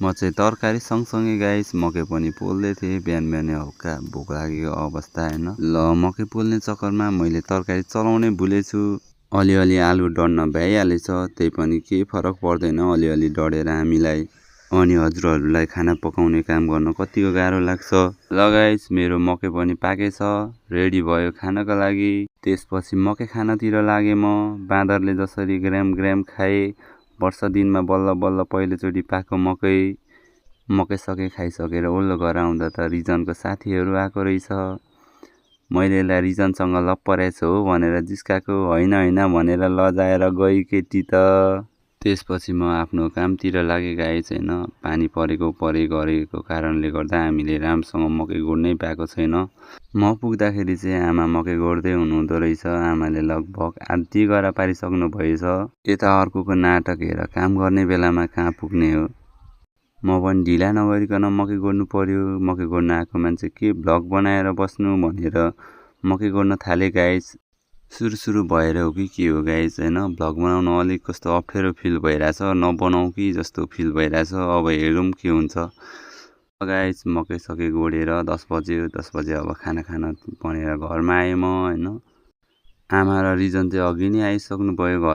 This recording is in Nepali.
म चाहिँ तरकारी सँगसँगै गाइस मकै पनि पोल्दै थिएँ। बिहान बिहानै हल्का भोक लागेको अवस्था होइन। ल मकै पोल्ने चक्करमा मैले तरकारी चलाउनै भुलेछु। अलिअलि आलु डढ्न भ्याइहालेछ, त्यही पनि केही फरक पर्दैन अलिअलि डढेर हामीलाई। अनि हजुरहरूलाई खाना पकाउने काम गर्न कतिको गाह्रो लाग्छ। ल गाइस मेरो मकै पनि पाकेछ, रेडी भयो खानको लागि। त्यसपछि मकै खानतिर लागेँ म। बाँदरले जसरी ग्राम ग्राम खाए, वर्षा दिनमा बल्ल बल्ल पहिलोचोटि पाएको मकै सके खाइसकेर वल्लो घर आउँदा त रिजनको साथीहरू आएको रहेछ। मैले यसलाई रिजनसँग लप्परेछ हो भनेर जिस्काएको, होइन भनेर लजाएर गई केटी त। त्यसपछि म आफ्नो कामतिर लागेँ गाइस होइन। पानी परे गरेको कारणले गर्दा हामीले राम्रोसँग मकै गोड्नै पाएको छैन। म पुग्दाखेरि चाहिँ आमा मकै गोड्दै हुनुहुँदो रहेछ। आमाले लगभग आधी गरा पारिसक्नु भएछ। यता अर्कोको नाटक हेर, काम गर्ने बेलामा कहाँ पुग्ने हो। म पनि ढिला नगरिकन मकै गोड्नु पर्यो। मकै गोड्न आएको मान्छे के भ्लग बनाएर बस्नु भनेर मकै गोड्न थालेँ गाइस। सुरु भएर हो कि के हो गाइस होइन, भ्लग बनाउन अलिक कस्तो अप्ठ्यारो फिल भइरहेछ। नबनाऊ कि जस्तो फिल भइरहेछ। अब हेरौँ के हुन्छ। गाइस मकै सके गोडेर 10 बज्यो। 10 बजे अब खाना बनेर घरमा आएँ म होइन। आमा र रिजन चाहिँ अघि नै आइसक्नु भयो घर।